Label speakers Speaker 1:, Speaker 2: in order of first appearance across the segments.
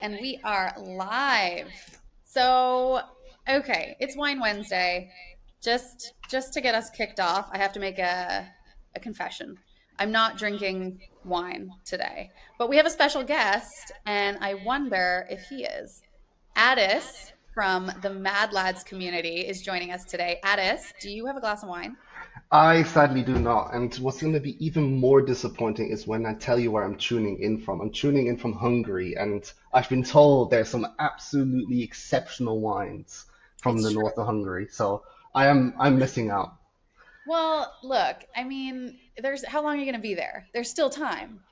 Speaker 1: And we are live. So, okay, it's Wine Wednesday. Just to get us kicked off, I have to make a confession. I'm not drinking wine today, but we have a special guest, and I wonder if he is. Attis from the Mad Lads community is joining us today. Attis, do you have a glass of wine?
Speaker 2: I sadly do not. And what's going to be even more disappointing is when I tell you where I'm tuning in from. I'm tuning in from Hungary, and I've been told there's some absolutely exceptional wines from the
Speaker 1: It's true.
Speaker 2: north of Hungary. So I'm missing out.
Speaker 1: Well, look, I mean, there's how long are you going to be there? There's still time.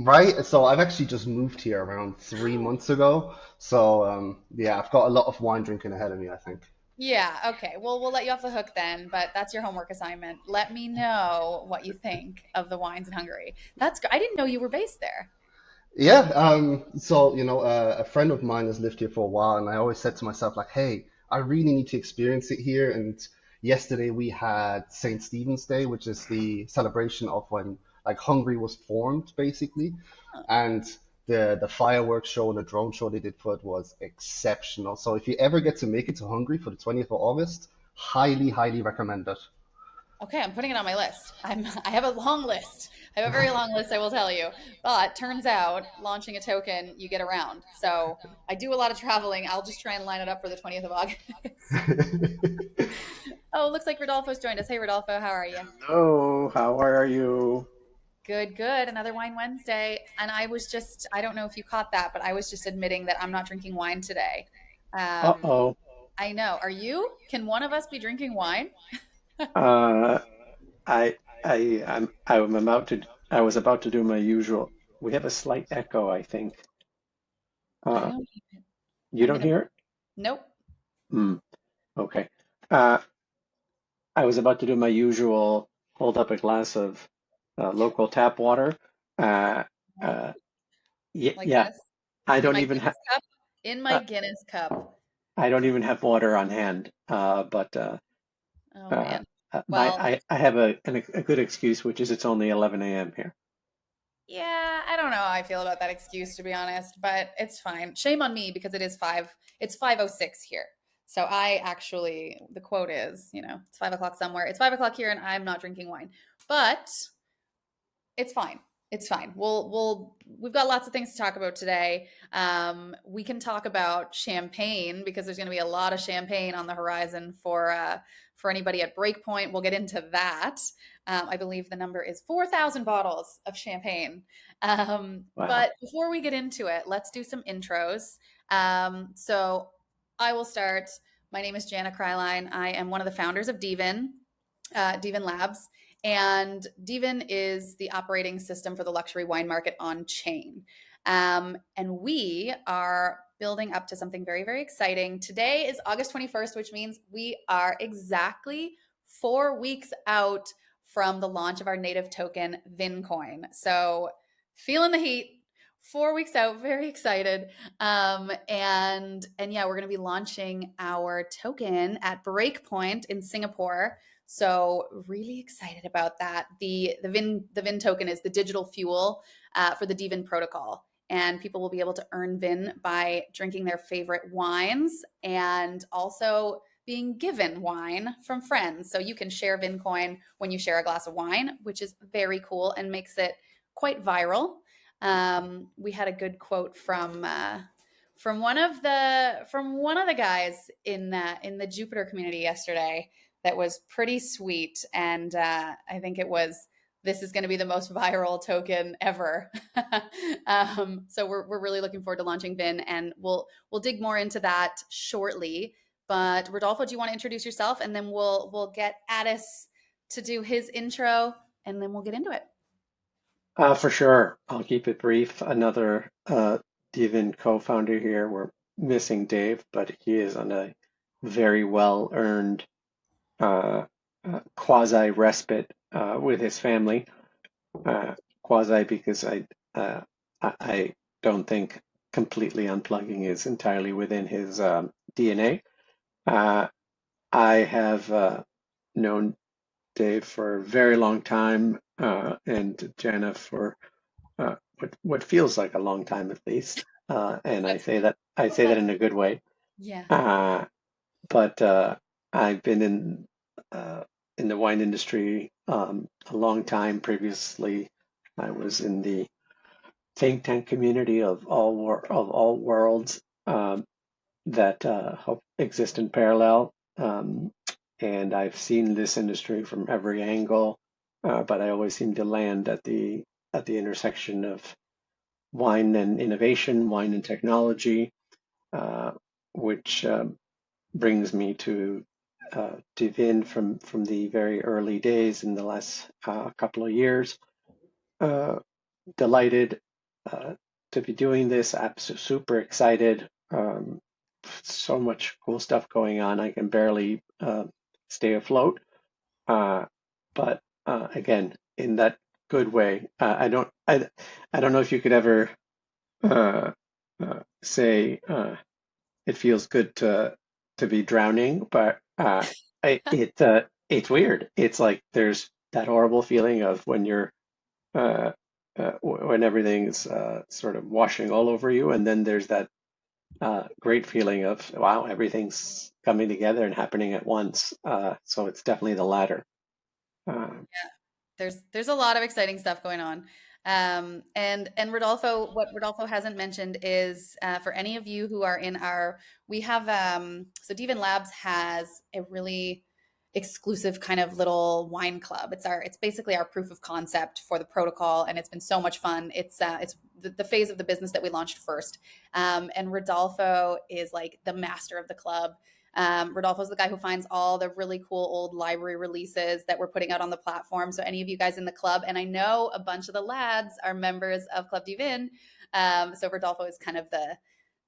Speaker 2: Right? So I've actually just moved here around 3 months ago. So yeah, I've got a lot of wine drinking ahead of me, I think.
Speaker 1: Yeah, okay. Well, we'll let you off the hook then, but that's your homework assignment. Let me know what you think of the wines in Hungary. That's good. I didn't know you were based there.
Speaker 2: Yeah, so a friend of mine has lived here for a while, and I always said to myself, like, hey, I really need to experience it here. And yesterday we had St. Stephen's Day, which is the celebration of when like Hungary was formed, basically.
Speaker 1: Huh.
Speaker 2: And the fireworks show and the drone show they did for it was exceptional. So if you ever get to make it to Hungary for the 20th of August, highly, highly recommend it.
Speaker 1: Okay, I'm putting it on my list. I have a long list. I have a very long list, I will tell you. But turns out launching a token, you get around. So I do a lot of traveling. I'll just try and line it up for the 20th of August. Oh, looks like Rodolfo's joined us. Hey, Rodolfo, how are you?
Speaker 3: Hello, how are you?
Speaker 1: Good, good. Another Wine Wednesday. And I don't know if you caught that, but I was just admitting that I'm not drinking wine today. Um,
Speaker 3: Uh-oh.
Speaker 1: I know. Are you? Can one of us be drinking wine?
Speaker 3: Uh, I was about to do my usual. We have a slight echo, I think.
Speaker 1: I
Speaker 3: Uh,
Speaker 1: don't,
Speaker 3: you
Speaker 1: I'm
Speaker 3: don't
Speaker 1: gonna,
Speaker 3: hear it?
Speaker 1: nope.
Speaker 3: Hmm, okay. Uh, I was about to do my usual, hold up a glass of local tap water. Uh,
Speaker 1: Okay.
Speaker 3: uh,
Speaker 1: Like
Speaker 3: yeah,
Speaker 1: this.
Speaker 3: I
Speaker 1: In
Speaker 3: don't
Speaker 1: my
Speaker 3: even have
Speaker 1: Guinness cup. In my
Speaker 3: uh,
Speaker 1: Guinness cup.
Speaker 3: I don't even have water on hand. But
Speaker 1: Oh
Speaker 3: uh,
Speaker 1: man.
Speaker 3: my
Speaker 1: Well,
Speaker 3: I have a good excuse, which is it's only 11 a.m. here.
Speaker 1: yeah, I don't know how I feel about that excuse to be honest, but it's fine. Shame on me because it's 5:06 here. So I actually the quote is, it's 5 o'clock somewhere. It's 5 o'clock here and I'm not drinking wine. But it's fine. It's fine. We've got lots of things to talk about today. We can talk about champagne because there's going to be a lot of champagne on the horizon for anybody at Breakpoint. We'll get into that. I believe the number is 4,000 bottles of champagne.
Speaker 3: Wow.
Speaker 1: But before we get into it, let's do some intros. So I will start. My name is Jana Kryline. I am one of the founders of dVIN, dVIN Labs. And dVIN is the operating system for the luxury wine market on chain. And we are building up to something very, very exciting. Today is August 21st, which means we are exactly 4 weeks out from the launch of our native token, VIN Coin. So, feeling the heat. 4 weeks out, very excited, and yeah, we're going to be launching our token at Breakpoint in Singapore. So really excited about that. The VIN token is the digital fuel for the dVIN protocol, and people will be able to earn VIN by drinking their favorite wines and also being given wine from friends. So you can share VIN coin when you share a glass of wine, which is very cool and makes it quite viral. We had a good quote from one of the guys in the Jupiter community yesterday that was pretty sweet. And I think it was, this is going to be the most viral token ever. So we're really looking forward to launching VIN, and we'll dig more into that shortly. But Rodolfo, do you want to introduce yourself, and then we'll get Attis to do his intro, and then we'll get into it.
Speaker 3: For sure. I'll keep it brief. Another dVIN co-founder here. We're missing Dave, but he is on a very well-earned quasi respite with his family. Quasi because I don't think completely unplugging is entirely within his DNA. Uh, I have known Dave for a very long time, and Jana for what feels like a long time at least. and
Speaker 1: That's
Speaker 3: I say that in a good way.
Speaker 1: yeah.
Speaker 3: Uh, but I've been in the wine industry a long time. Previously, I was in the think tank community of of all worlds that exist in parallel. And I've seen this industry from every angle, but I always seem to land at the intersection of wine and innovation, wine and technology, uh, which brings me to dVIN from the very early days in the last couple of years. Uh, Delighted to be doing this. Super excited. So much cool stuff going on. I can barely stay afloat. Uh, but again, in that good way. I don't know if you could ever uh, say it feels good to be drowning, but it's weird. It's like there's that horrible feeling of when you're when everything's sort of washing all over you, and then there's that great feeling of wow, everything's coming together and happening at once. So it's definitely the latter. Uh,
Speaker 1: There's a lot of exciting stuff going on. And Rodolfo, what Rodolfo hasn't mentioned is for any of you who are in our, we have so dVIN Labs has a really exclusive kind of little wine club. It's basically our proof of concept for the protocol, and it's been so much fun. It's the phase of the business that we launched first, and Rodolfo is like the master of the club. Rodolfo's the guy who finds all the really cool old library releases that we're putting out on the platform. So any of you guys in the club, and I know a bunch of the lads are members of Club dVIN. So Rodolfo is kind of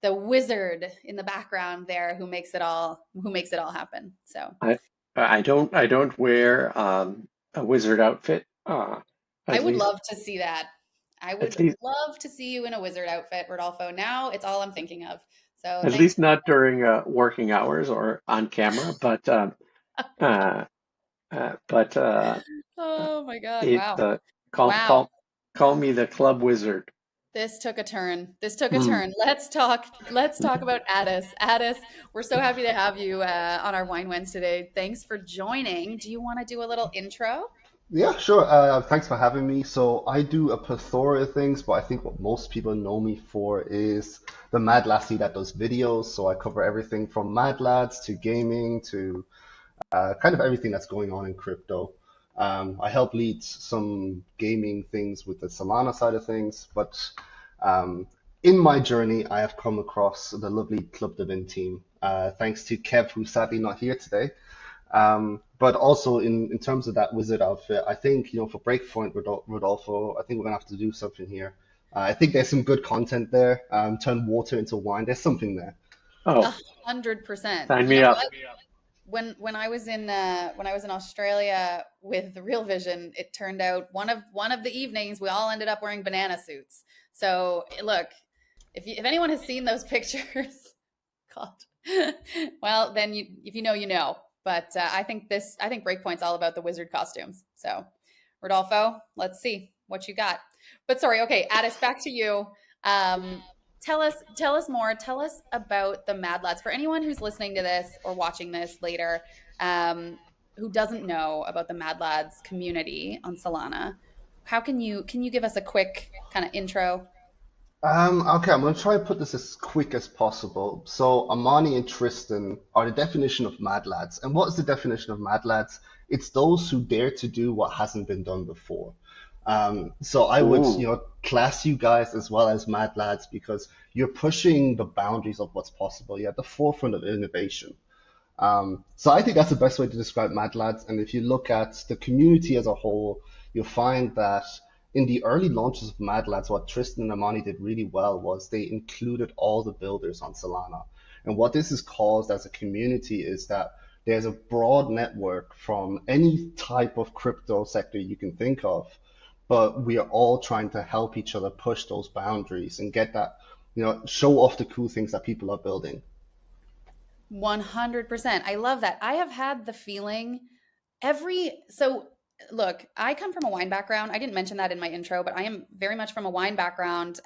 Speaker 1: the wizard in the background there who makes it all happen. So
Speaker 3: I I don't wear a wizard outfit.
Speaker 1: I
Speaker 3: At
Speaker 1: would
Speaker 3: least
Speaker 1: love to see that. I
Speaker 3: at
Speaker 1: would
Speaker 3: least
Speaker 1: love to see you in a wizard outfit, Rodolfo. Now it's all I'm thinking of. So
Speaker 3: at
Speaker 1: thanks.
Speaker 3: least not during working hours or on camera, uh, but
Speaker 1: Oh my God.
Speaker 3: it
Speaker 1: Wow.
Speaker 3: call
Speaker 1: Wow.
Speaker 3: call me the club wizard.
Speaker 1: This took a turn. This took a
Speaker 3: Hmm.
Speaker 1: turn. Let's talk about Attis. Attis, we're so happy to have you on our Wine Wednesday today. Thanks for joining. Do you want to do a little intro?
Speaker 2: Yeah, sure. Thanks for having me. So I do a plethora of things, but I think what most people know me for is the Mad Lassie that does videos. So I cover everything from Mad Lads to gaming to kind of everything that's going on in crypto. I help lead some gaming things with the Solana side of things, but um, in my journey, I have come across the lovely Club dVIN team. Thanks to Kev, who's sadly not here today. But also in terms of that wizard outfit, I think, for Breakpoint, Rodolfo, I think we're gonna have to do something here. I think there's some good content there. Turn water into wine. There's something there.
Speaker 1: A
Speaker 3: Oh,
Speaker 1: 100%.
Speaker 3: sign
Speaker 1: You
Speaker 3: me
Speaker 1: know
Speaker 3: up.
Speaker 1: what? When I was in Australia with the Real Vision, it turned out one of the evenings we all ended up wearing banana suits. So look, if anyone has seen those pictures, God, well then if you know you know. But I think Breakpoint's all about the wizard costumes. So Rodolfo, let's see what you got. But sorry, okay, Addis, back to you. Um, tell us more. Tell us about the Mad Lads. For anyone who's listening to this or watching this later, who doesn't know about the Mad Lads community on Solana, how can you give us a quick kind of intro?
Speaker 2: Okay, I'm gonna try and put this as quick as possible. So Amani and Tristan are the definition of mad lads. And what is the definition of mad lads? It's those who dare to do what hasn't been done before. So I would,
Speaker 3: Ooh.
Speaker 2: class you guys as well as mad lads because you're pushing the boundaries of what's possible. You're at the forefront of innovation. So I think that's the best way to describe Mad Lads. And if you look at the community as a whole, you'll find that in the early launches of Mad Lads, what Tristan and Amani did really well was they included all the builders on Solana. And what this has caused as a community is that there's a broad network from any type of crypto sector you can think of, but we are all trying to help each other push those boundaries and get that, show off the cool things that people are building.
Speaker 1: 100%. I love that. I have had the feeling so look, I come from a wine background. I didn't mention that in my intro, but I am very much from a wine background.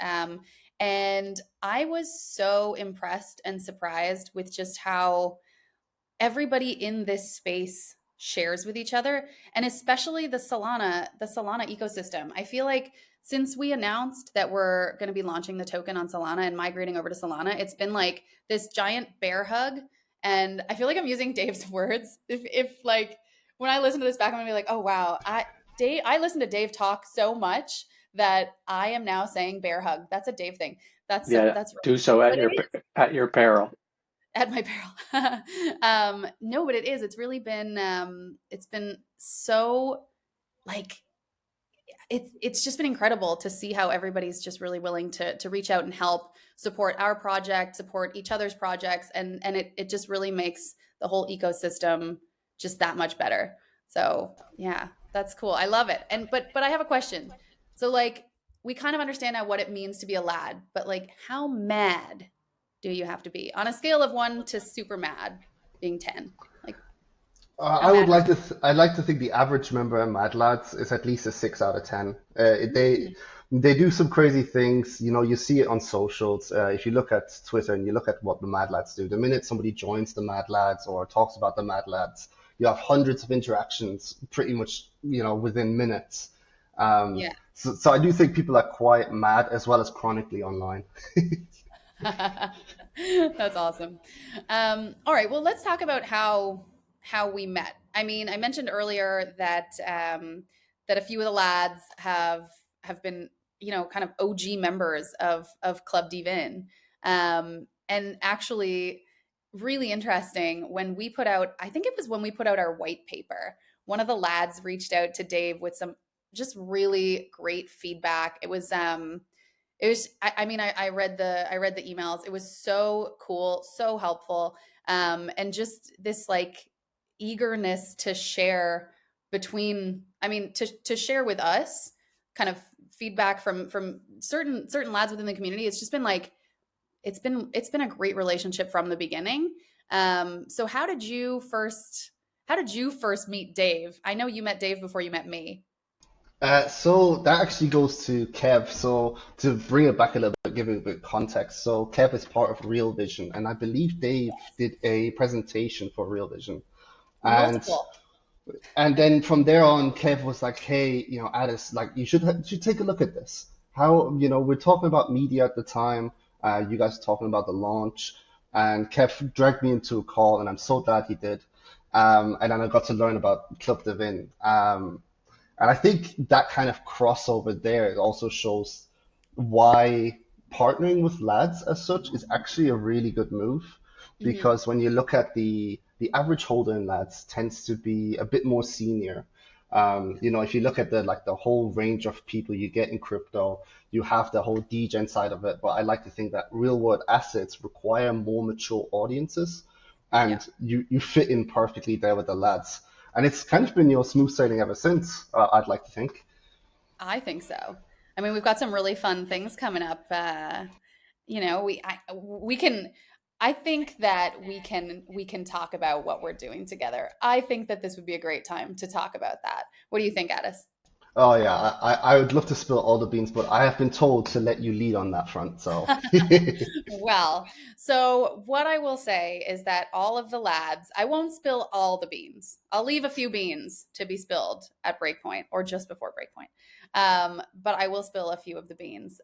Speaker 1: And I was so impressed and surprised with just how everybody in this space shares with each other, and especially the Solana ecosystem. I feel like since we announced that we're going to be launching the token on Solana and migrating over to Solana, it's been like this giant bear hug. And I feel like I'm using Dave's words. If like when I listen to this back, I'm gonna be like, oh wow, I listen to Dave talk so much that I am now saying bear hug. That's a Dave thing.
Speaker 3: Yeah,
Speaker 1: That's
Speaker 3: do so
Speaker 1: but it is
Speaker 3: at your peril.
Speaker 1: at my peril. No, but it is. It's really been it's been so like it's just been incredible to see how everybody's just really willing to reach out and help support our project, support each other's projects, and it just really makes the whole ecosystem just that much better. So yeah, that's cool. I love it. And but I have a question. So like we kind of understand now what it means to be a lad, but like how mad do you have to be on a scale of 1 to super mad being 10? Like how
Speaker 2: I would
Speaker 1: mad?
Speaker 2: like to I'd like to think the average member of Mad Lads is at least a 6 out of 10. They do some crazy things. You know, you see it on socials. If you look at Twitter and you look at what the Mad Lads do, the minute somebody joins the Mad Lads or talks about the Mad Lads, you have hundreds of interactions pretty much, you know, within minutes.
Speaker 1: Yeah.
Speaker 2: So I do think people are quite mad as well as chronically online.
Speaker 1: That's awesome. All right, well, let's talk about how we met. I mean, I mentioned earlier that that a few of the lads have been, you know, kind of OG members of Club dVIN, and actually, really interesting when we put out. I think it was when we put out our white paper. One of the lads reached out to Dave with some just really great feedback. I mean, I read the emails. It was so cool, so helpful, and just this like eagerness to share between. I mean, to share with us, kind of feedback from certain lads within the community. It's just been like it's been a great relationship from the beginning. So how did you first meet Dave? I know you met Dave before you met me.
Speaker 2: So that actually goes to Kev. So to bring it back a little bit, give it a bit of context. So Kev is part of Real Vision, and I believe Dave did a presentation for Real Vision. And
Speaker 1: Multiple.
Speaker 2: and then from there on, Kev was like, "Hey, you know, Attis, like you should take a look at this. How, you know, we're talking about media at the time. You guys are talking about the launch." And Kev dragged me into a call, and I'm so glad he did. And then I got to learn about Club Divin. And I think that kind of crossover there it also shows why partnering with lads as such is actually a really good move
Speaker 1: Hmm.
Speaker 2: because when you look at the average holder in lads tends to be a bit more senior. You know, if you look at the whole range of people you get in crypto, you have the whole degen side of it, but I like to think that real world assets require more mature audiences,
Speaker 1: Yeah.
Speaker 2: and you fit in perfectly there with the lads. And it's kind of been your smooth sailing ever since, I'd like to think.
Speaker 1: I think so. I mean, we've got some really fun things coming up. You know, we can. I think that we can talk about what we're doing together. I think that this would be a great time to talk about that. What do you think, Addis?
Speaker 2: Oh yeah, I would love to spill all the beans, but I have been told to let you lead on that front. So
Speaker 1: Well, so what I will say is that all of the lads, I won't spill all the beans. I'll leave a few beans to be spilled at Breakpoint or just before Breakpoint. But I will spill a few of the beans.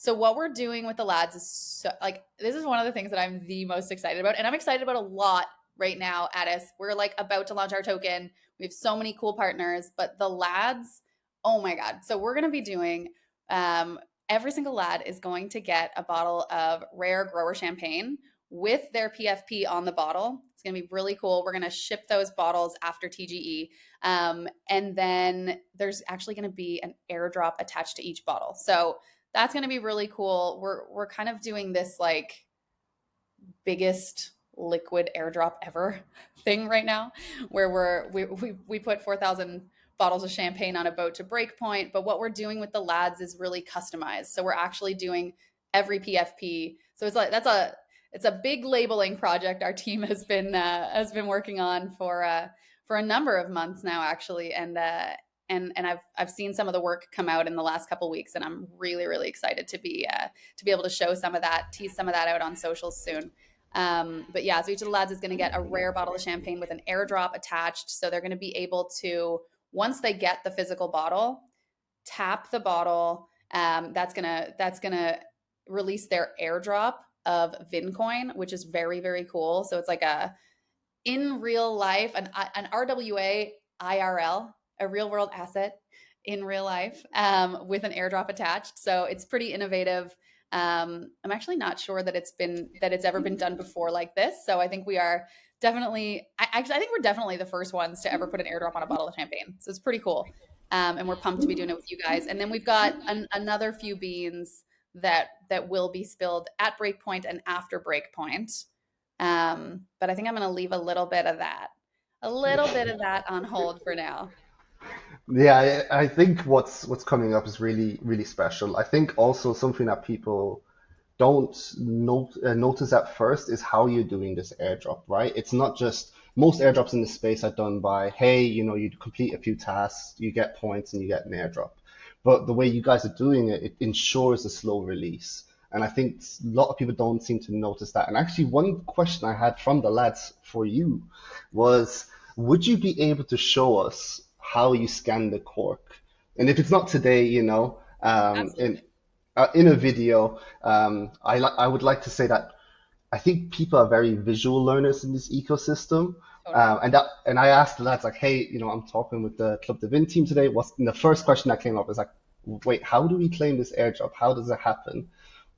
Speaker 1: So what we're doing with the lads is so, like this is one of the things that I'm the most excited about, and I'm excited about a lot right now. Addis, we're like about to launch our token. We have so many cool partners, but the lads, oh my god! So we're gonna be doing um, every single lad is going to get a bottle of rare grower champagne with their PFP on the bottle. It's going to be really cool. We're going to ship those bottles after TGE. And then there's actually going to be an airdrop attached to each bottle. So that's going to be really cool. We're kind of doing this like biggest liquid airdrop ever thing right now where we put 4,000 bottles of champagne on a boat to Breakpoint, but what we're doing with the lads is really customized, so we're actually doing every PFP. So it's like it's a big labeling project our team has been working on for a number of months now actually, and I've seen some of the work come out in the last couple weeks, and I'm really really excited to be able to show some of that, tease some of that out on socials soon. But yeah, so each of the lads is going to get a rare bottle of champagne with an airdrop attached. So they're going to be able to, once they get the physical bottle, tap the bottle. That's gonna release their airdrop of VIN coin, which is very very cool. So it's like a in real life, an RWA IRL, a real world asset in real life, with an airdrop attached. So it's pretty innovative. I'm actually not sure that it's ever been done before like this. So I think we are definitely, I think we're definitely the first ones to ever put an airdrop on a bottle of champagne. So it's pretty cool. And we're pumped to be doing it with you guys. And then we've got another few beans that will be spilled at Breakpoint and after Breakpoint. But I think I'm going to leave a little bit of that on hold for now.
Speaker 2: Yeah, I think what's coming up is really really special. I think also something that people don't notice at first is how you're doing this airdrop, right? It's not just most airdrops in the space are done by, hey, you complete a few tasks, you get points, and you get an airdrop. But the way you guys are doing it, it ensures a slow release. And I think a lot of people don't seem to notice that. And actually, one question I had from the lads for you was, would you be able to show us how you scan the cork? And if it's not today,
Speaker 1: Absolutely.
Speaker 2: in a video, I would like to say that I think people are very visual learners in this ecosystem.
Speaker 1: Totally.
Speaker 2: And I asked the lads like, hey, I'm talking with the Club dVIN team today. And the first question that came up is like, wait, how do we claim this airdrop? How does it happen?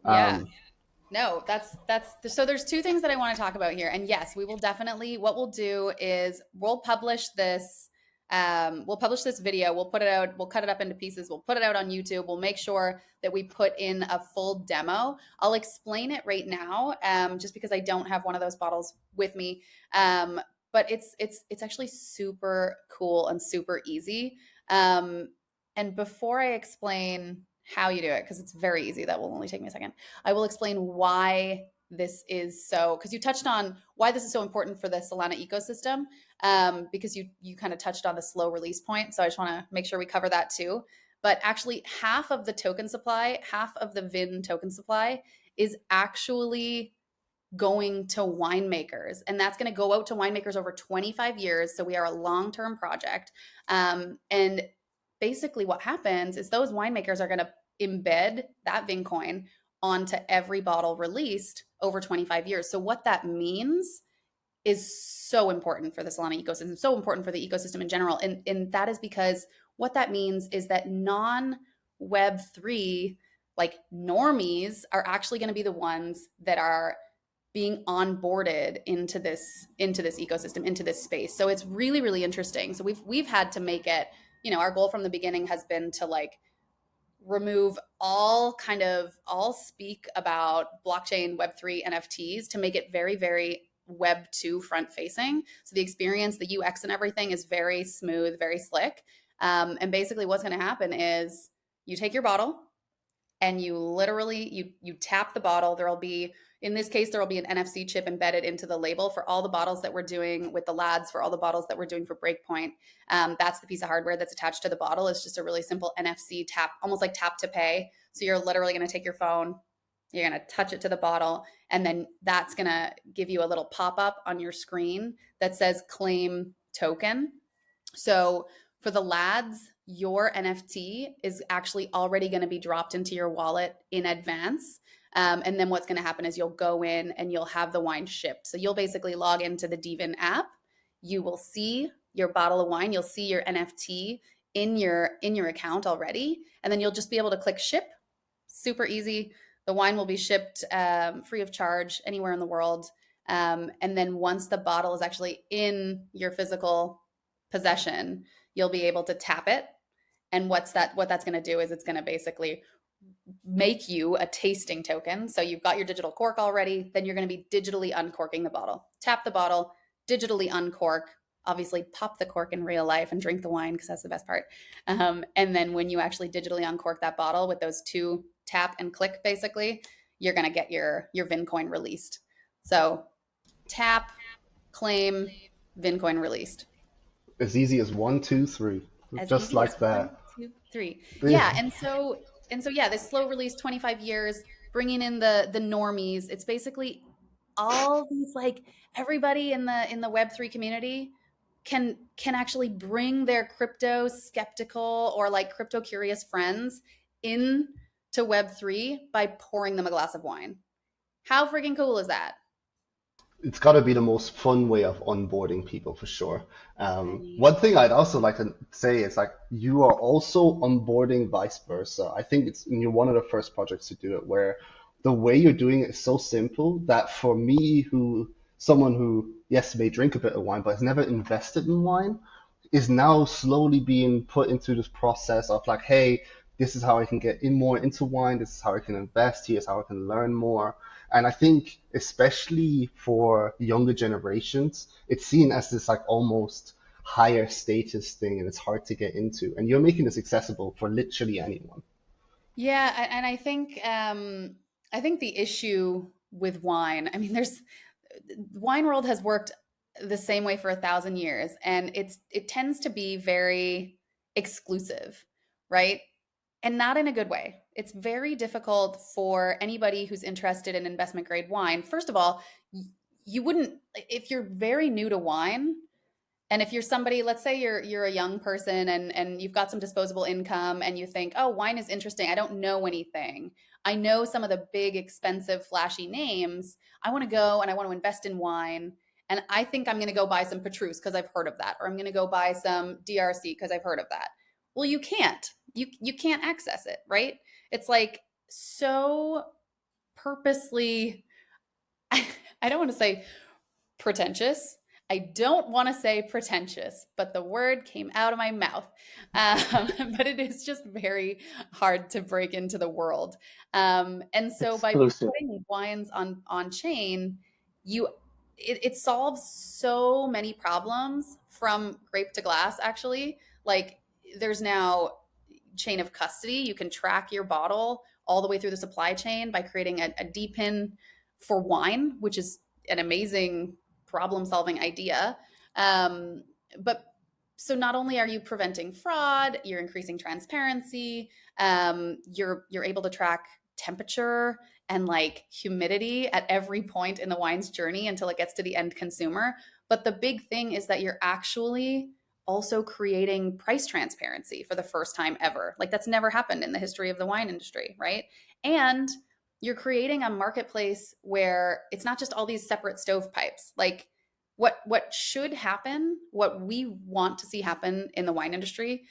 Speaker 1: Yeah.
Speaker 2: Um,
Speaker 1: No, that's so there's two things that I want to talk about here. And yes, we will definitely, what we'll do is we'll publish this video, we'll put it out, we'll cut it up into pieces, we'll put it out on YouTube, we'll make sure that we put in a full demo. I'll explain it right now, just because I don't have one of those bottles with me. But it's actually super cool and super easy. And before I explain how you do it, because it's very easy, that will only take me a second. I will explain why this is so, because you touched on why this is so important for the Solana ecosystem, because you kind of touched on the slow release point. So I just want to make sure we cover that too. But actually, half of the token supply, half of the VIN token supply is actually going to winemakers, and that's going to go out to winemakers over 25 years. So we are a long-term project. And basically what happens is those winemakers are going to embed that VIN coin onto every bottle released over 25 years. So what that means is so important for the Solana ecosystem, so important for the ecosystem in general. And that is because what that means is that non Web3 like normies are actually going to be the ones that are being onboarded into this ecosystem, into this space. So it's really really interesting. So we've had to make it, our goal from the beginning has been to like remove all speak about blockchain, Web3, NFTs, to make it very very Web2 front facing. So the experience, the UX and everything is very smooth, very slick. And basically what's going to happen is you take your bottle and you literally you tap the bottle. There'll be, in this case, there will be an NFC chip embedded into the label for all the bottles that we're doing with the lads, for all the bottles that we're doing for Breakpoint. That's the piece of hardware that's attached to the bottle. It's just a really simple NFC tap, almost like tap to pay. So you're literally going to take your phone, you're going to touch it to the bottle, and then that's going to give you a little pop up on your screen that says claim token. So for the lads, your NFT is actually already going to be dropped into your wallet in advance. And then what's going to happen is you'll go in and you'll have the wine shipped. So you'll basically log into the dVIN app. You will see your bottle of wine. You'll see your NFT in your account already, and then you'll just be able to click ship. Super easy. The wine will be shipped free of charge anywhere in the world. And then once the bottle is actually in your physical possession, you'll be able to tap it. And what that's going to do is it's going to basically make you a tasting token. So you've got your digital cork already, then you're going to be digitally uncorking the bottle. Tap the bottle, digitally uncork, obviously pop the cork in real life and drink the wine because that's the best part. And then when you actually digitally uncork that bottle with those two tap and click, basically, you're going to get your VIN coin released. So tap, claim, VIN coin released.
Speaker 2: as easy as one, two, three.
Speaker 1: As
Speaker 2: Just
Speaker 1: easy as
Speaker 2: like
Speaker 1: one,
Speaker 2: that.
Speaker 1: two, three. Yeah, and so yeah, this slow release, 25 years, bringing in the normies. It's basically all these like everybody in the Web3 community can actually bring their crypto skeptical or like crypto curious friends in to Web3 by pouring them a glass of wine. How freaking cool is that?
Speaker 2: It's got to be the most fun way of onboarding people for sure.
Speaker 1: I mean,
Speaker 2: One thing I'd also like to say is like you are also onboarding vice versa. I think you're one of the first projects to do it where the way you're doing it is so simple that for me, someone who yes may drink a bit of wine but has never invested in wine, is now slowly being put into this process of like, hey, this is how I can get in more into wine. This is how I can invest. Here's how I can learn more. And I think especially for younger generations, it's seen as this like almost higher status thing and it's hard to get into. And you're making this accessible for literally anyone.
Speaker 1: yeah, and I think the issue with wine, I mean, there's wine world has worked the same way for 1,000 years, and it tends to be very exclusive, right? And not in a good way. It's very difficult for anybody who's interested in investment grade wine. First of all, you wouldn't if you're very new to wine, and if you're somebody, let's say you're a young person and you've got some disposable income and you think, "Oh, wine is interesting. I don't know anything. I know some of the big expensive flashy names. I want to go and I want to invest in wine." And I think I'm going to go buy some Petrus because I've heard of that, or I'm going to go buy some DRC because I've heard of that. Well, you can't. You can't access it, right? It's like so purposely I don't want to say pretentious. I don't want to say pretentious, but the word came out of my mouth. But it is just very hard to break into the world. And so by
Speaker 3: Exclusive.
Speaker 1: putting wines on chain, you it solves so many problems from grape to glass, actually. Like there's now chain of custody. You can track your bottle all the way through the supply chain by creating a dPIN for wine, which is an amazing problem solving idea. Um, but so not only are you preventing fraud, you're increasing transparency. You're able to track temperature and like humidity at every point in the wine's journey until it gets to the end consumer. But the big thing is that you're actually also creating price transparency for the first time ever. Like that's never happened in the history of the wine industry, right? And you're creating a marketplace where it's not just all these separate stovepipes. Like what should happen, what we want to see happen in the wine industry,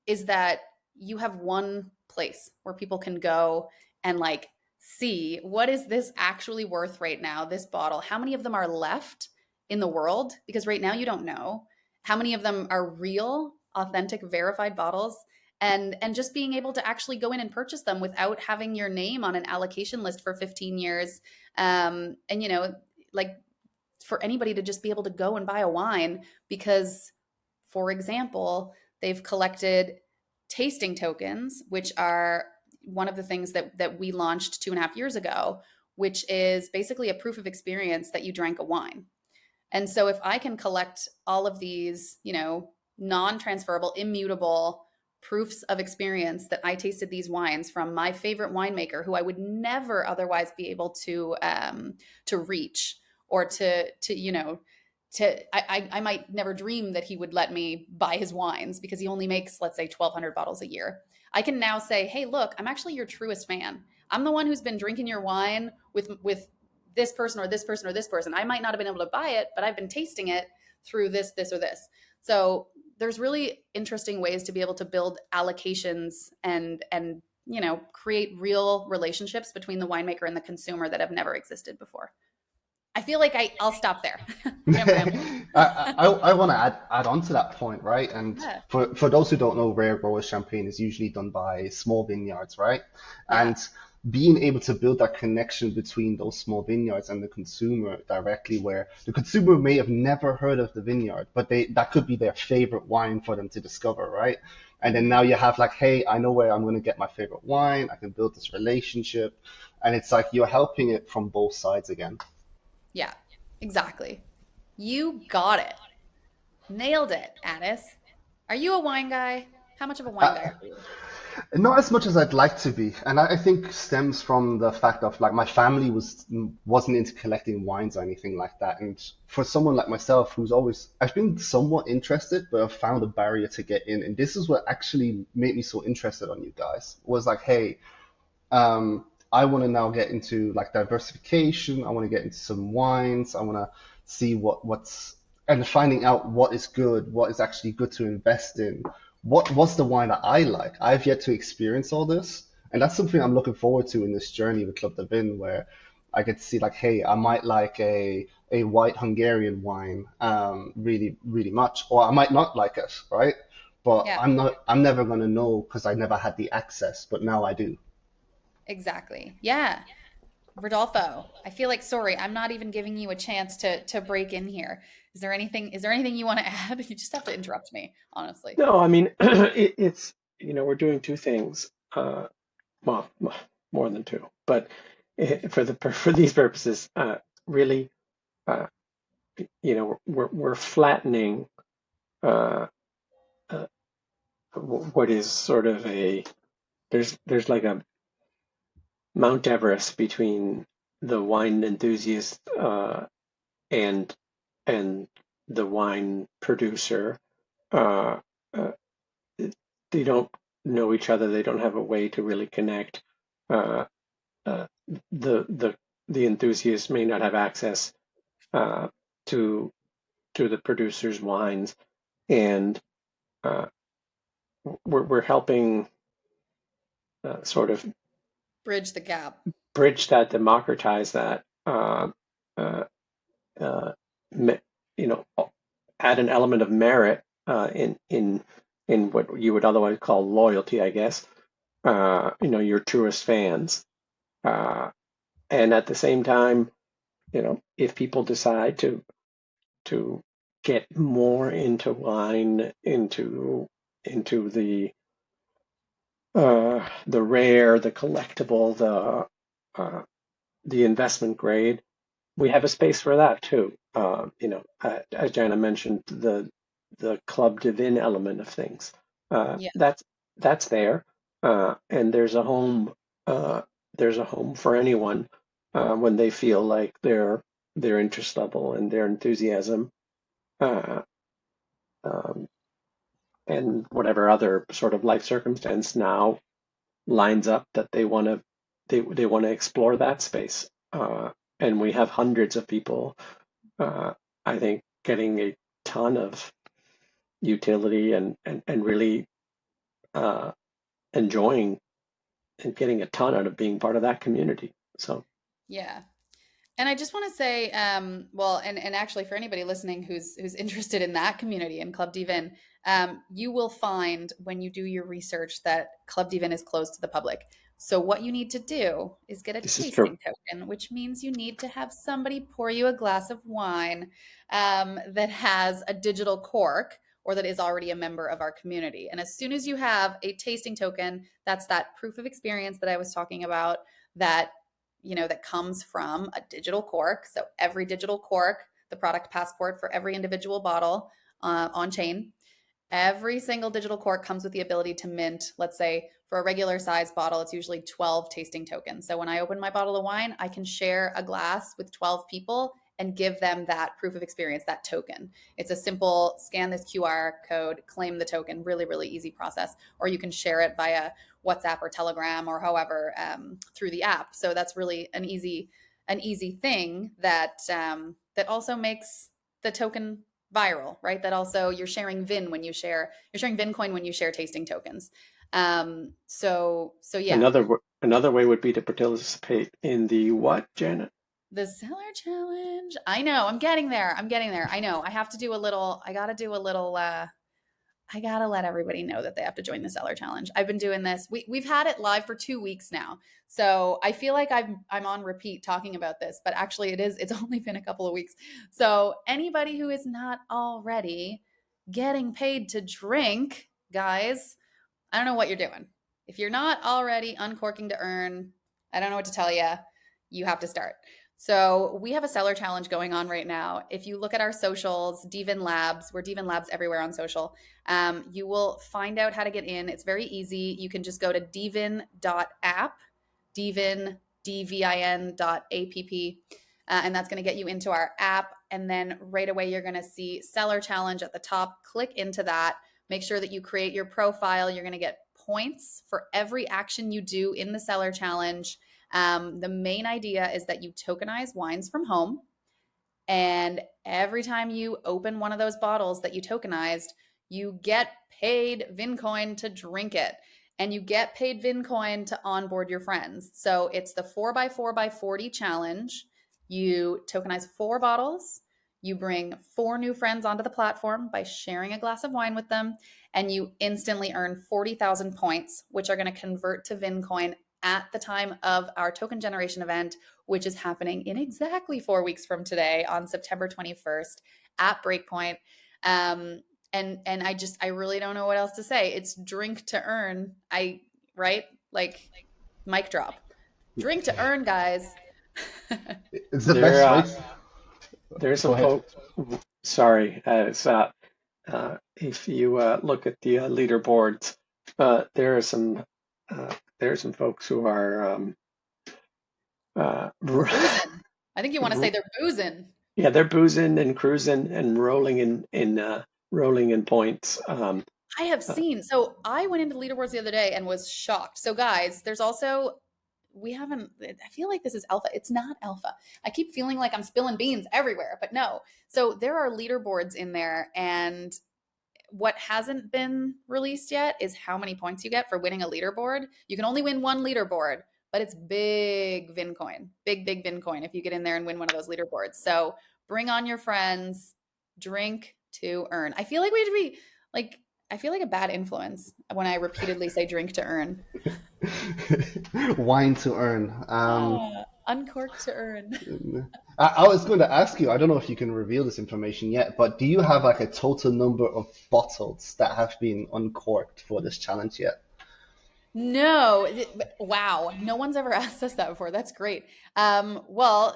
Speaker 1: is that you have one place where people can go and like see what is this actually worth right now, this bottle, how many of them are left in the world, because right now you don't know how many of them are real, authentic, verified bottles, and just being able to actually go in and purchase them without having your name on an allocation list for 15 years. And like for anybody to just be able to go and buy a wine because, for example, they've collected tasting tokens, which are one of the things that we launched 2.5 years ago, which is basically a proof of experience that you drank a wine. And so if I can collect all of these, non-transferable, immutable proofs of experience that I tasted these wines from my favorite winemaker, who I would never otherwise be able to reach, or I might never dream that he would let me buy his wines because he only makes, let's say, 1,200 bottles a year. I can now say, hey, look, I'm actually your truest fan. I'm the one who's been drinking your wine with this person or this person or this person. I might not have been able to buy it, but I've been tasting it through this or this. So there's really interesting ways to be able to build allocations and create real relationships between the winemaker and the consumer that have never existed before. I feel like I'll stop there. I'm rambling.
Speaker 2: I want to add on to that point, right? And
Speaker 1: Yeah.
Speaker 2: for those who don't know, rare growers champagne is usually done by small vineyards, right?
Speaker 1: Yeah.
Speaker 2: And being able to build that connection between those small vineyards and the consumer directly, where the consumer may have never heard of the vineyard, but that could be their favorite wine for them to discover, right? And then now you have like, hey, I know where I'm going to get my favorite wine. I can build this relationship, and it's like you're helping it from both sides again.
Speaker 1: Yeah. Exactly. You got it. Nailed it, Attis. Are you a wine guy? How much of a wine guy
Speaker 2: I,
Speaker 1: are you?
Speaker 2: Not as much as I'd like to be, and I think stems from the fact of like my family wasn't into collecting wines or anything like that. And for someone like myself, who's always I've been somewhat interested, but I've found a barrier to get in. And this is what actually made me so interested on you guys. Was like, hey, I want to now get into like diversification. I want to get into some wines. I want to see what's and finding out what is good, what is actually good to invest in. What's the wine that I like? I've yet to experience all this, and that's something I'm looking forward to in this journey with Club dVIN, where I get to see like, hey, I might like a white Hungarian wine really really much, or I might not like it, right? But
Speaker 1: Yeah.
Speaker 2: I'm never gonna know because I never had the access, but now I do.
Speaker 1: Exactly. Yeah. Rodolfo, I feel like sorry, I'm not even giving you a chance to break in here. Is there anything you want to add? You just have to interrupt me, honestly.
Speaker 3: No, I mean, it's, we're doing two things. Well, more than two, but for these purposes, really, uh, we're flattening uh, uh, what is sort of there's like a Mount Everest between the wine enthusiast and and the wine producer. Uh, uh, they don't know each other. They don't have a way to really connect. Uh, uh, the the the enthusiast may not have access uh, to the producer's wines, and uh, we're helping sort of
Speaker 1: Bridge the gap.
Speaker 3: bridge that, democratize that, uh, uh, you know, add an element of merit in what you would otherwise call loyalty, I guess. Your truest fans, uh, and at the same time, if people decide to get more into wine, into the rare, the collectible, the investment grade, we have a space for that too. As Jana mentioned, the club divin element of things.
Speaker 1: Yeah.
Speaker 3: That's there, and there's a home. Uh, there's a home for anyone when they feel like their interest level and their enthusiasm, uh, um, and whatever other sort of life circumstance now lines up that they want to explore that space. And we have hundreds of people, I think, getting a ton of utility and really uh, enjoying and getting a ton out of being part of that community. So
Speaker 1: Yeah. And I just want to say, well, and actually for anybody listening who's interested in that community in Club dVIN, you will find when you do your research that Club dVIN is closed to the public. So what you need to do is get a
Speaker 3: this is true.
Speaker 1: tasting token, which means you need to have somebody pour you a glass of wine that has a digital cork or that is already a member of our community. And as soon as you have a tasting token, that's that proof of experience that I was talking about that that comes from a digital cork. So every digital cork, the product passport for every individual bottle on chain, every single digital cork comes with the ability to mint, let's say for a regular size bottle, it's usually 12 tasting tokens. So when I open my bottle of wine, I can share a glass with 12 people and give them that proof of experience, that token. It's a simple scan this QR code, claim the token, really, really easy process. Or you can share it via WhatsApp or Telegram or however through the app. So that's really an easy thing that also makes the token viral, right? That also you're sharing VIN coin when you share tasting tokens. So yeah,
Speaker 3: Another way would be to participate in the what, Janet?
Speaker 1: the seller challenge. I know, I'm getting there. I'm getting there. I know. I gotta let everybody know that they have to join the seller challenge. I've been doing this. We've had it live for 2 weeks now. So I feel like I'm on repeat talking about this, but actually it's only been a couple of weeks. So anybody who is not already getting paid to drink, guys, I don't know what you're doing. If you're not already uncorking to earn, I don't know what to tell you. You have to start. So we have a seller challenge going on right now. If you look at our socials, dVIN Labs, we're dVIN Labs everywhere on social. You will find out how to get in. It's very easy. You can just go to dvin.app, dVIN, dvin.app, and that's going to get you into our app. And then right away, you're going to see seller challenge at the top. Click into that. Make sure that you create your profile. You're going to get points for every action you do in the seller challenge. The main idea is that you tokenize wines from home. And every time you open one of those bottles that you tokenized, you get paid VIN coin to drink it. And you get paid VIN coin to onboard your friends. So it's the 4x4x40 challenge. You tokenize 4 bottles. You bring 4 new friends onto the platform by sharing a glass of wine with them. And you instantly earn 40,000 points, which are going to convert to VIN coin at the time of our token generation event, which is happening in exactly 4 weeks from today on September 21st at Breakpoint. And I really don't know what else to say. It's drink to earn. Right? Like mic drop. Drink to earn, guys.
Speaker 2: It's the best
Speaker 3: There,
Speaker 2: way.
Speaker 3: there's
Speaker 2: Go
Speaker 3: some
Speaker 2: ahead.
Speaker 3: folks. Sorry, if you look at the leaderboards, there are some folks who are
Speaker 1: Boozing. I think you want to say they're boozing.
Speaker 3: yeah, they're boozing and cruising and rolling in points.
Speaker 1: I have
Speaker 3: Uh,
Speaker 1: seen. So I went into leaderboards the other day and was shocked. So guys, there's also we haven't I feel like this is alpha. It's not alpha. I keep feeling like I'm spilling beans everywhere, but no. So there are leaderboards in there, and what hasn't been released yet is how many points you get for winning a leaderboard. You can only win one leaderboard, but it's big VIN coin, big VIN coin if you get in there and win one of those leaderboards. So bring on your friends, drink to earn. I feel like we have to be like, I feel like a bad influence when I repeatedly say drink to earn.
Speaker 2: Wine to earn.
Speaker 1: Uncork to earn.
Speaker 2: I was going to ask you, I don't know if you can reveal this information yet, but do you have like a total number of bottles that have been uncorked for this challenge yet?
Speaker 1: No, wow, no one's ever asked us that before. That's great. Well,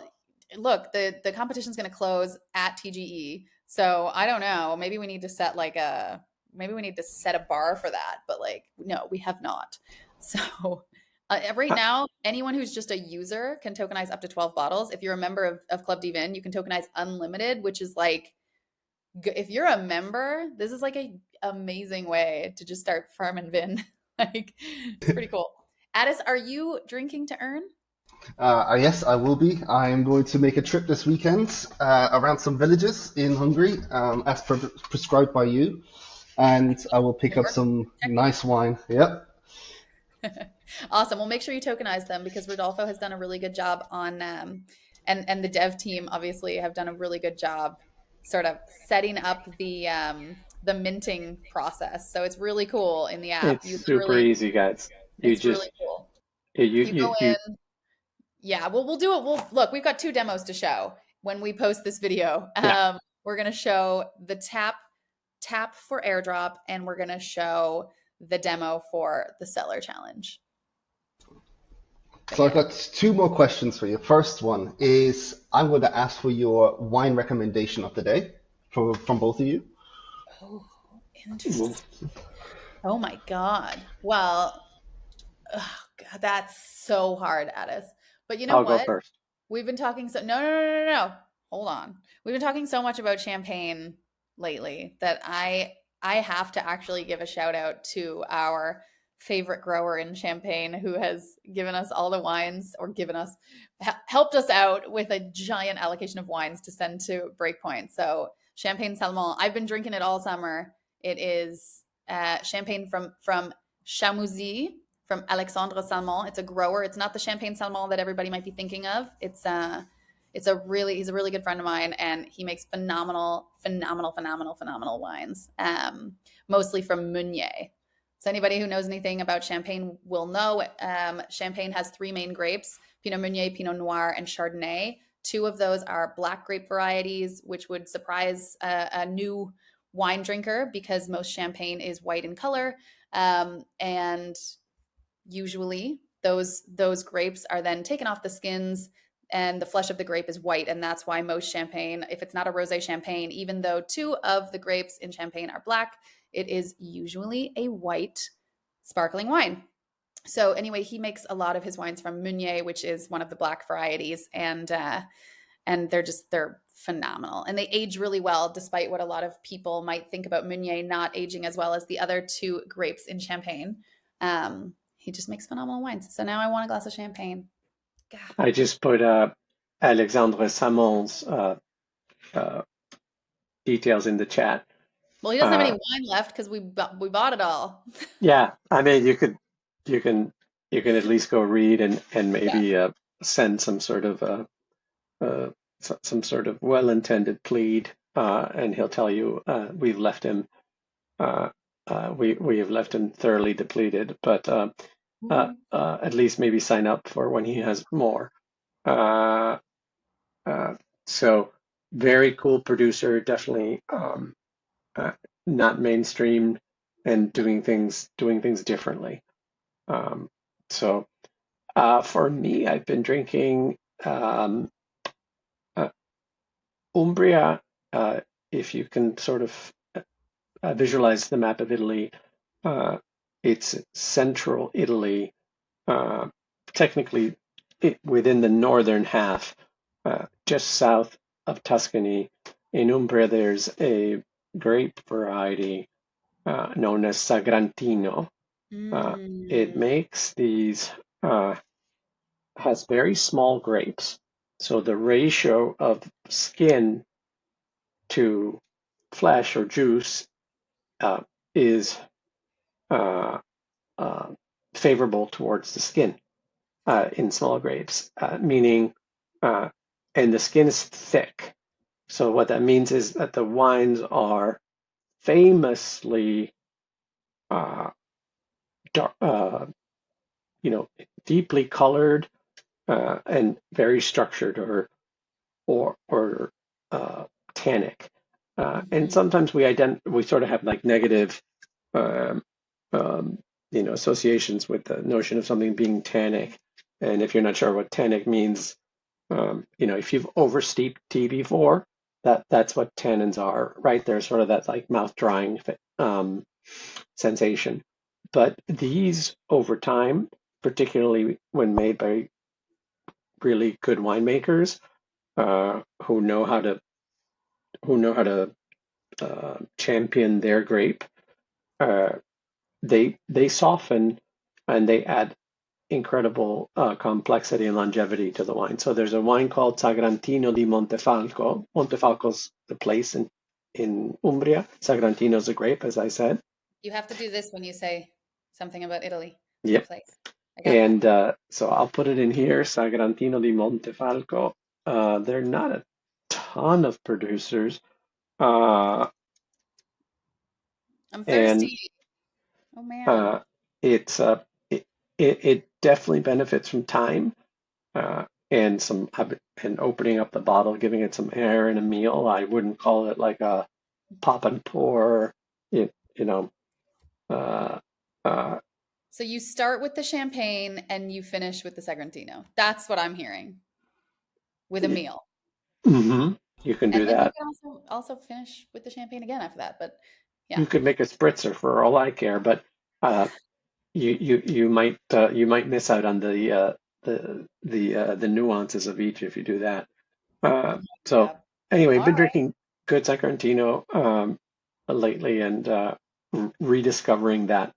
Speaker 1: look, the competition's going to close at TGE, so I don't know. Maybe we need to set a bar for that. But like, no, we have not. So right now, anyone who's just a user can tokenize up to 12 bottles. If you're a member of Club dVIN, you can tokenize unlimited, which is like if you're a member, this is like a amazing way to just start farming VIN. Like it's pretty cool. Attis, are you drinking to earn?
Speaker 2: Yes, I will be. I am going to make a trip this weekend around some villages in Hungary, as prescribed by you, and I will pick
Speaker 1: New
Speaker 2: up
Speaker 1: York?
Speaker 2: some nice wine. Yep.
Speaker 1: Awesome. Well, make sure you tokenize them because Rodolfo has done a really good job on, and the dev team obviously have done a really good job sort of setting up the minting process. So it's really cool in the app.
Speaker 3: it's super easy, guys. You
Speaker 1: It's really
Speaker 3: just
Speaker 1: cool.
Speaker 3: you
Speaker 1: You go
Speaker 3: you
Speaker 1: in. Yeah, well, we'll do it. We'll look, we've got 2 demos to show when we post this video.
Speaker 3: yeah.
Speaker 1: We're going to show the tap for airdrop, and we're going to show the demo for the seller challenge. But
Speaker 2: So I've
Speaker 1: yeah.
Speaker 2: got 2 more questions for you. First one is I'm going to ask for your wine recommendation of the day from both of you.
Speaker 1: Oh, interesting. Oh my God. Well, ugh, God, that's so hard, Addis. But you know
Speaker 3: I'll go
Speaker 1: what?
Speaker 3: first.
Speaker 1: We've been talking so no. Hold on. We've been talking so much about champagne lately that I have to actually give a shout out to our favorite grower in Champagne who has given us all the wines or helped us out with a giant allocation of wines to send to Breakpoint. So Champagne Salmon, I've been drinking it all summer. It is champagne from Chamouzy from Alexandre Salmon. It's a grower. It's not the Champagne Salmon that everybody might be thinking of. He's a really good friend of mine, and he makes phenomenal wines. Mostly from Meunier. So anybody who knows anything about Champagne will know Champagne has 3 main grapes: Pinot Meunier, Pinot Noir, and Chardonnay. 2 of those are black grape varieties, which would surprise a new wine drinker because most Champagne is white in color. And usually those grapes are then taken off the skins. and the flesh of the grape is white. And that's why most champagne, if it's not a rosé champagne, even though 2 of the grapes in champagne are black, it is usually a white sparkling wine. So anyway, he makes a lot of his wines from Meunier, which is one of the black varieties, and they're phenomenal, and they age really well, despite what a lot of people might think about Meunier not aging as well as the other 2 grapes in Champagne. He just makes phenomenal wines. So now I want a glass of champagne. God.
Speaker 3: I just put Alexandre Samon's uh, details in the chat.
Speaker 1: Well, he doesn't have any wine left because we bought it all.
Speaker 3: Yeah, I mean, you can at least go read and maybe send some sort of some sort of well-intended plead, and he'll tell you we've left him we have left him thoroughly depleted, but at least maybe sign up for when he has more. So very cool producer, definitely not mainstream and doing things differently. So for me, I've been drinking Umbria. If you can sort of visualize the map of Italy, it's central Italy, technically within the northern half, just south of Tuscany. In Umbria, there's a grape variety known as Sagrantino. It makes these, has very small grapes. So the ratio of skin to flesh or juice is favorable towards the skin in small grapes, meaning, and the skin is thick. So what that means is that the wines are famously dark, deeply colored and very structured or tannic. And sometimes we sort of have like negative associations with the notion of something being tannic. And if you're not sure what tannic means, if you've oversteeped tea before, that's what tannins are, right? They're sort of that like mouth drying sensation. But these over time, particularly when made by really good winemakers who know how to champion their grape, they soften and they add incredible complexity and longevity to the wine. So there's a wine called Sagrantino di Montefalco. Montefalco's the place in Umbria. Sagrantino's a grape, as I said.
Speaker 1: You have to do this when you say something about Italy.
Speaker 3: Yep.
Speaker 1: Place.
Speaker 3: And so I'll put it in here, Sagrantino di Montefalco. They're not a ton of producers.
Speaker 1: I'm thirsty. Oh man.
Speaker 3: It definitely benefits from time and opening up the bottle, giving it some air in a meal. I wouldn't call it like a pop and pour,
Speaker 1: So you start with the champagne and you finish with the Sagrantino. That's what I'm hearing. With a meal.
Speaker 3: Mm-hmm. You can do that.
Speaker 1: You can also finish with the champagne again after that. But yeah,
Speaker 3: you could make a spritzer for all I care. But you might miss out on the nuances of each if you do that. So anyway, been drinking good Sagrantino lately and rediscovering that.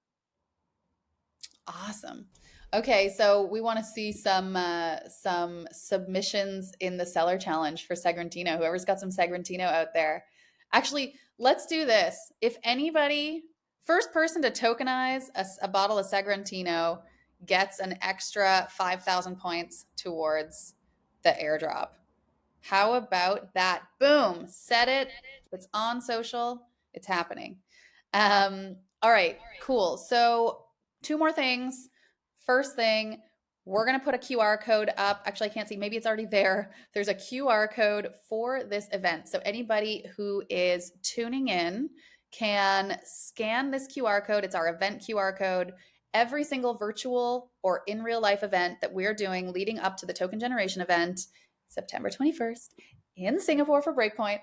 Speaker 1: Awesome. Okay, so we want to see some submissions in the seller challenge for Sagrantino. Whoever's got some Sagrantino out there. Actually, let's do this. If anybody, first person to tokenize a bottle of Sagrantino gets an extra 5,000 points towards the airdrop. How about that? Boom, set it. It's on social. It's happening. All right, cool. So 2 more things. First thing, we're going to put a QR code up. Actually, I can't see. Maybe it's already there. There's a QR code for this event. So anybody who is tuning in can scan this QR code. It's our event QR code. every single virtual or in real life event that we're doing leading up to the token generation event, September 21st in Singapore for Breakpoint,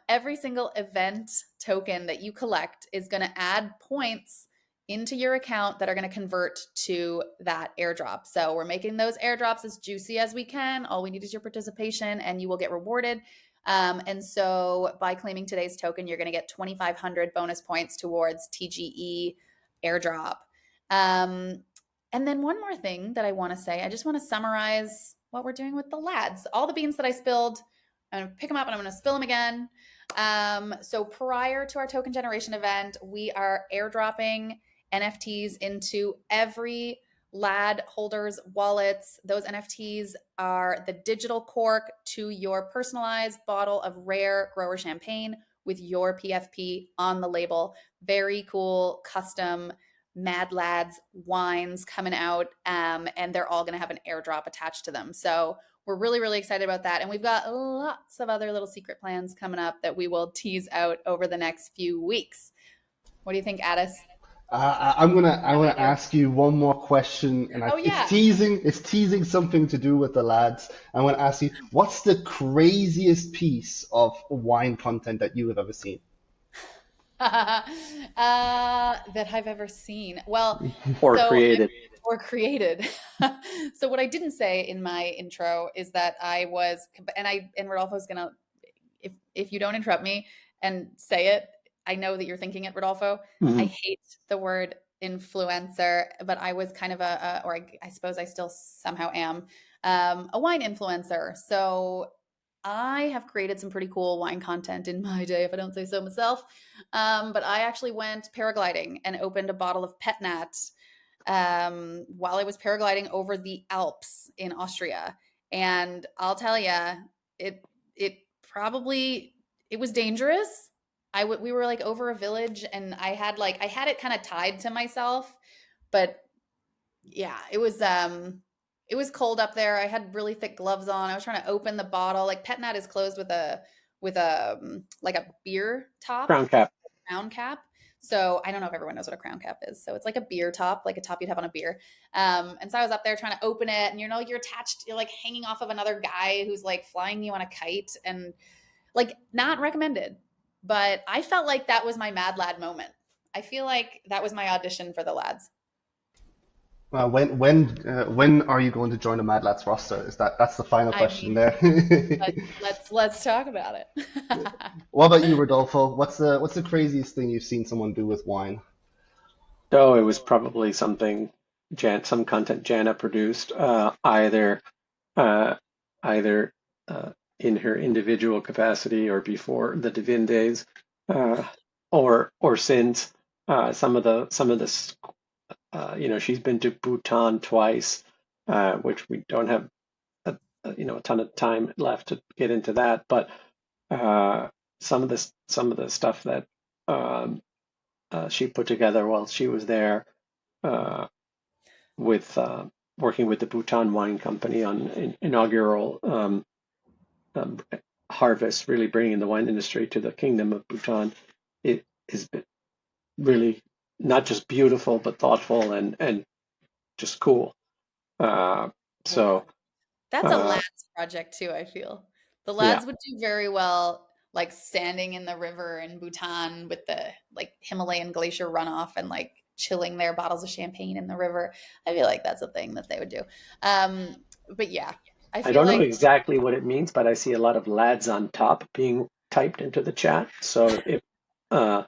Speaker 1: every single event token that you collect is going to add points into your account that are going to convert to that airdrop. So we're making those airdrops as juicy as we can. All we need is your participation and you will get rewarded. And so by claiming today's token, you're going to get 2,500 bonus points towards TGE airdrop. And then one more thing that I want to say, I just want to summarize what we're doing with the lads. All the beans that I spilled, I'm going to pick them up and I'm going to spill them again. So prior to our token generation event, we are airdropping NFTs into every lad holders' wallets. Those NFTs are the digital cork to your personalized bottle of rare grower champagne with your PFP on the label. Very cool custom Mad Lads wines coming out, and they're all going to have an airdrop attached to them. So we're really, really excited about that. And we've got lots of other little secret plans coming up that we will tease out over the next few weeks. What do you think, Attis?
Speaker 2: I'm gonna ask you one more question, and
Speaker 1: Oh,
Speaker 2: it's
Speaker 1: yeah.
Speaker 2: teasing something to do with the lads. I want to ask you, what's the craziest piece of wine content that you have ever seen?
Speaker 1: That I've ever seen. Well,
Speaker 3: Or
Speaker 1: so
Speaker 3: created.
Speaker 1: or created. So what I didn't say in my intro is that I was, and Rodolfo's gonna, if you don't interrupt me and say it, I know that you're thinking it, Rodolfo. I
Speaker 3: Mhm.
Speaker 1: hate the word influencer, but I was kind of or I suppose I still somehow am, a wine influencer. So I have created some pretty cool wine content in my day, if I don't say so myself. But I actually went paragliding and opened a bottle of Pet Nat while I was paragliding over the Alps in Austria. And I'll tell you, it it probably it was dangerous. We were like over a village, and I had it kind of tied to myself, but yeah, it was cold up there. I had really thick gloves on. I was trying to open the bottle. Like Pet Nat is closed with a like a beer top,
Speaker 3: Crown cap.
Speaker 1: crown cap. So I don't know if everyone knows what a crown cap is. So it's like a beer top, like a top you'd have on a beer. And so I was up there trying to open it, and you're attached, you're like hanging off of another guy who's like flying you on a kite, and like not recommended. But I felt like that was my Mad Lad moment. I feel like that was my audition for the lads.
Speaker 2: When are you going to join the Mad Lads roster? That's the final
Speaker 1: I
Speaker 2: question
Speaker 1: mean,
Speaker 2: there.
Speaker 1: let's talk about it.
Speaker 2: What about you, Rodolfo? What's the craziest thing you've seen someone do with wine?
Speaker 3: So it was probably something some content Jana produced, uh, either in her individual capacity or before the dVIN days, uh, or since. She's been to Bhutan twice, which we don't have a ton of time left to get into that, but uh, some of the stuff that um, she put together while she was there, uh, with working with the Bhutan Wine Company on inaugural um, harvest, really bringing the wine industry to the Kingdom of Bhutan. It has been really not just beautiful, but thoughtful and just cool. Uh,
Speaker 1: Yeah.
Speaker 3: so
Speaker 1: That's a
Speaker 3: uh,
Speaker 1: lads project too, I feel. The
Speaker 3: yeah,
Speaker 1: lads would do very well like standing in the river in Bhutan with the like Himalayan glacier runoff and like chilling their bottles of champagne in the river. I feel like that's a thing that they would do. Um, but yeah, I
Speaker 3: I
Speaker 1: feel
Speaker 3: don't know
Speaker 1: like
Speaker 3: exactly what it means, but I see a lot of lads on top being typed into the chat. So uh,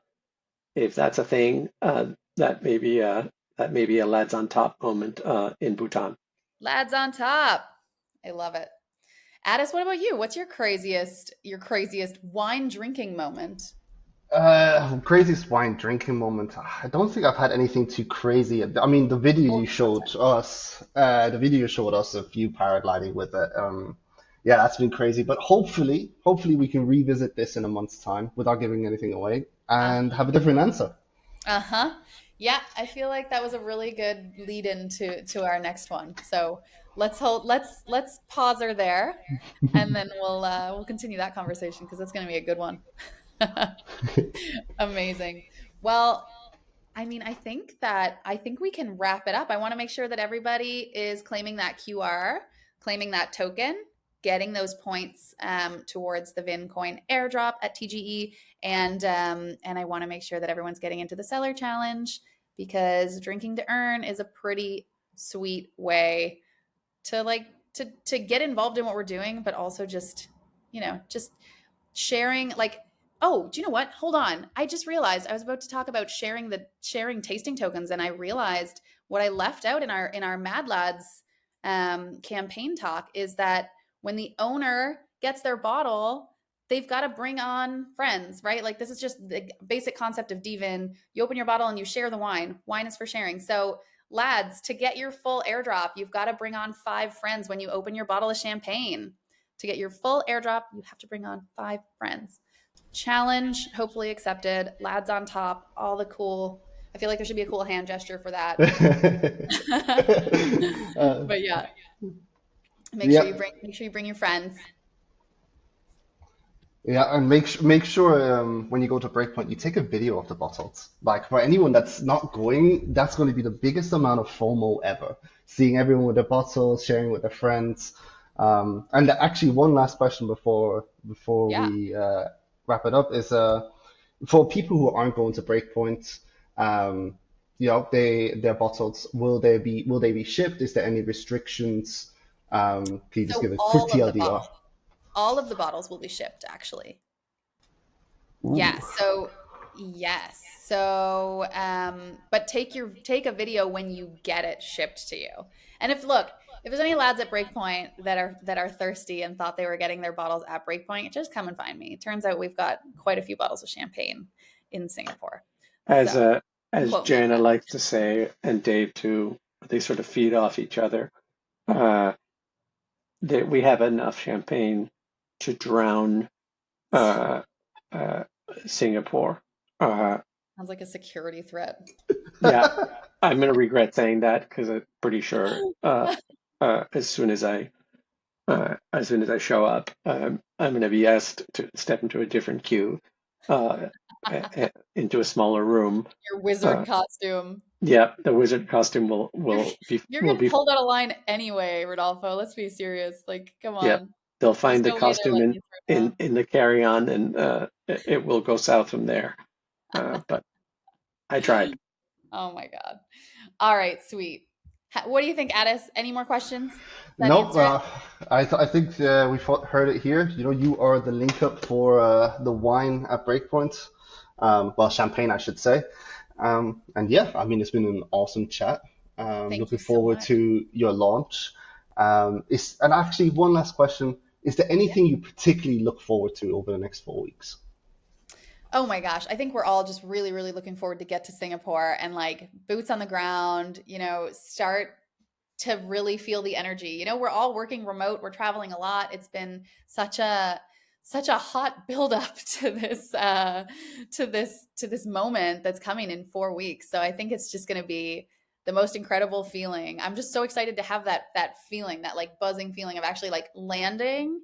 Speaker 3: if that's a thing, that may be a lads on top moment in Bhutan.
Speaker 1: lads on top. I love it. Addis, what about you? What's your craziest wine drinking moment?
Speaker 2: Craziest wine drinking moment. I don't think I've had anything too crazy. I mean,
Speaker 1: Full content.
Speaker 2: the video you showed us of you paragliding with it. Yeah, that's been crazy. But hopefully we can revisit this in a month's time without giving anything away
Speaker 1: Uh,
Speaker 2: and have a different answer.
Speaker 1: uh-huh. Yeah, I feel like that was a really good lead in to our next one. So let's pause her there, and then we'll continue that conversation because that's going to be a good one. Amazing. Well, I mean, I think we can wrap it up. I want to make sure that everybody is claiming that QR, claiming that token, getting those points towards the VIN coin airdrop at TGE, and I want to make sure that everyone's getting into the seller challenge because drinking to earn is a pretty sweet way to to get involved in what we're doing, but also just just sharing like, oh, do you know what, hold on, I just realized I was about to talk about sharing tasting tokens, and I realized what I left out in our Mad Lads campaign talk is that when the owner gets their bottle, they've got to bring on friends, right? Like, this is just the basic concept of dVIN. You open your bottle and you share the wine. Wine is for sharing. So lads, to get your full airdrop, you've got to bring on 5 friends when you open your bottle of champagne. To get your full airdrop, you have to bring on 5 friends. Challenge hopefully accepted. Lads on top, all the cool. I feel like there should be a cool hand gesture for that.
Speaker 2: uh,
Speaker 1: But yeah,
Speaker 2: yeah,
Speaker 1: make sure you bring your friends.
Speaker 2: yeah, and make sure when you go to Breakpoint, you take a video of the bottles. Like for anyone that's not going, that's going to be the biggest amount of FOMO ever. Seeing everyone with their bottles, sharing with their friends. And actually, one last question before
Speaker 1: Yeah.
Speaker 2: we wrap it up is for people who aren't going to Breakpoint, their bottles, will they be shipped? Is there any restrictions? Can you just give
Speaker 1: So
Speaker 2: a quick TLDR?
Speaker 1: all of the bottles will be shipped actually. Yeah,
Speaker 2: Ooh.
Speaker 1: so yes. So but take a video when you get it shipped to you. And if there's any lads at Breakpoint that are thirsty and thought they were getting their bottles at Breakpoint, just come and find me. It turns out we've got quite a few bottles of champagne in Singapore.
Speaker 3: As
Speaker 1: So
Speaker 3: as
Speaker 1: quote me on
Speaker 3: Jana
Speaker 1: that.
Speaker 3: likes to say, and Dave too, they sort of feed off each other. Uh, that we have enough champagne to drown uh, uh, Singapore. Uh,
Speaker 1: Sounds like a security threat.
Speaker 3: yeah, I'm gonna regret saying that because I'm pretty sure as soon as I show up, I'm gonna be asked to step into a different queue, uh, into a smaller room.
Speaker 1: Your wizard
Speaker 3: Uh,
Speaker 1: costume.
Speaker 3: yeah, the wizard costume
Speaker 1: You're you're
Speaker 3: will
Speaker 1: getting
Speaker 3: be
Speaker 1: pulled out of line anyway, Rodolfo. Let's be serious. Like, come
Speaker 3: yeah.
Speaker 1: on.
Speaker 3: They'll
Speaker 1: There's
Speaker 3: find the
Speaker 1: no way they're
Speaker 3: costume
Speaker 1: letting you through now.
Speaker 3: in the carry on, and it will go south from there. But I tried.
Speaker 1: Oh my God. All right, sweet. What do you think, Attis? Any more questions? Does that
Speaker 2: Nope.
Speaker 1: answer it?
Speaker 2: I think heard it here. You know, you are the link up for the wine at Breakpoint. Well, champagne, I should say. And yeah, I mean, it's been an awesome chat.
Speaker 1: Thank
Speaker 2: Looking
Speaker 1: you so
Speaker 2: forward
Speaker 1: much.
Speaker 2: to your launch. And actually, one last question. Is there
Speaker 1: Yeah.
Speaker 2: anything you particularly look forward to over the next 4 weeks?
Speaker 1: Oh my gosh. I think we're all just really, really looking forward to get to Singapore and like boots on the ground, start to really feel the energy. We're all working remote, we're traveling a lot. It's been such a hot buildup to this moment that's coming in 4 weeks. So I think it's just going to be the most incredible feeling. I'm just so excited to have that feeling, that like buzzing feeling of actually like landing,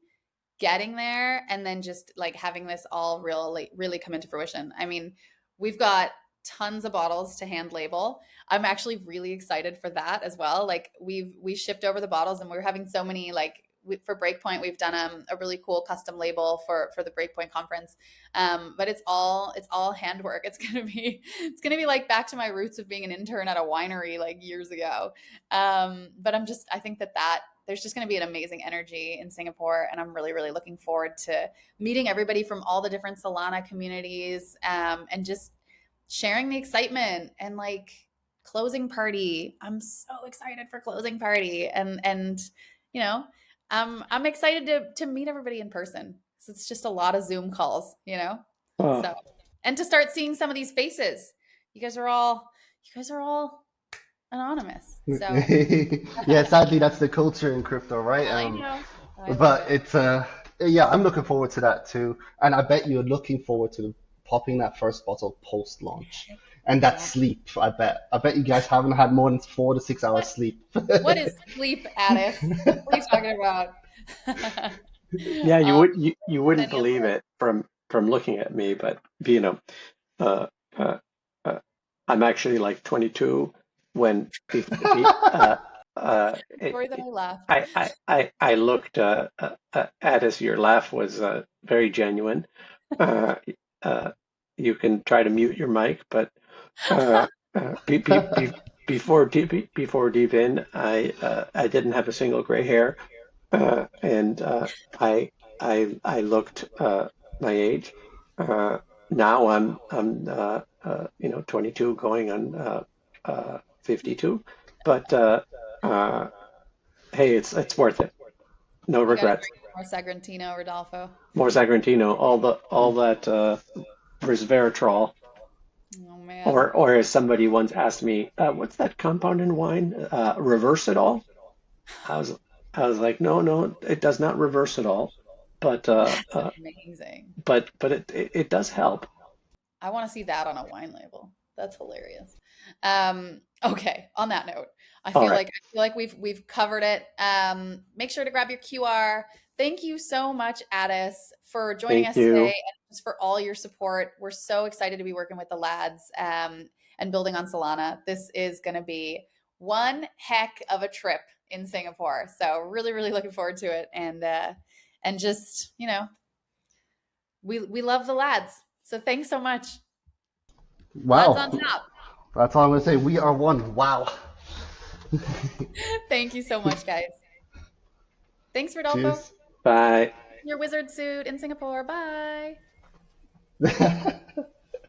Speaker 1: getting there, and then just like having this all really come into fruition. I mean, we've got tons of bottles to hand label. I'm actually really excited for that as well. Like we shipped over the bottles, and we're having so many for Breakpoint, we've done a really cool custom label for the Breakpoint conference. But it's all handwork. It's gonna be like back to my roots of being an intern at a winery like years ago. But I think that there's just going to be an amazing energy in Singapore, and I'm really, really looking forward to meeting everybody from all the different Solana communities, and just sharing the excitement and like closing party. I'm so excited for closing party, and you know, I'm excited to meet everybody in person. So it's just a lot of Zoom calls.
Speaker 3: Oh,
Speaker 1: So, and to start seeing some of these faces. You guys are all anonymous. So
Speaker 2: Yeah, sadly, that's the culture in crypto, right?
Speaker 1: I know. I love
Speaker 2: But
Speaker 1: it.
Speaker 2: it's yeah, I'm looking forward to that too, and I bet you're looking forward to popping that first bottle post launch, and that
Speaker 1: Yeah.
Speaker 2: sleep. I bet you guys haven't had more than 4 to 6 hours
Speaker 1: What
Speaker 2: sleep.
Speaker 1: what is sleep, Addis? What are you talking about?
Speaker 3: yeah,
Speaker 1: Um,
Speaker 3: you
Speaker 1: but
Speaker 3: wouldn't
Speaker 1: any of
Speaker 3: believe it from looking at me, but uh, uh, uh, I'm actually like 22 when
Speaker 1: Sorry that I laughed.
Speaker 3: I looked Attis, your laugh was very genuine. Uh, uh, you can try to mute your mic, but uh, before before dVIN, I didn't have a single gray hair, and I looked my age. Uh, Now you know, 22 going on 52, but uh, hey, it's worth it. No
Speaker 1: You got to
Speaker 3: regrets.
Speaker 1: drink more Sagrantino, Rodolfo.
Speaker 3: More Sagrantino, all that resveratrol.
Speaker 1: Oh man.
Speaker 3: Or as somebody once asked me, what's that compound in wine? Reverse it all? I was I was like, no, no, it does not reverse it all, but
Speaker 1: That's amazing.
Speaker 3: it does help.
Speaker 1: I want to see that on a wine label. That's hilarious. Okay, on that note,
Speaker 3: All right.
Speaker 1: I feel like we've covered it. Make sure to grab your QR. Thank you so much, Addis, for joining
Speaker 3: Thank
Speaker 1: us today
Speaker 3: you.
Speaker 1: and just for all your support. We're so excited to be working with the lads and building on Solana. This is going to be one heck of a trip in Singapore. So really, really looking forward to it. And just, you know, we love the lads. So thanks so much. Lads on
Speaker 2: Wow.
Speaker 1: top.
Speaker 2: That's all I'm going to say. We are one. Wow.
Speaker 1: Thank you so much, guys. Thanks, Rodolfo.
Speaker 2: Cheers.
Speaker 3: Bye.
Speaker 1: Your wizard suit in Singapore. Bye.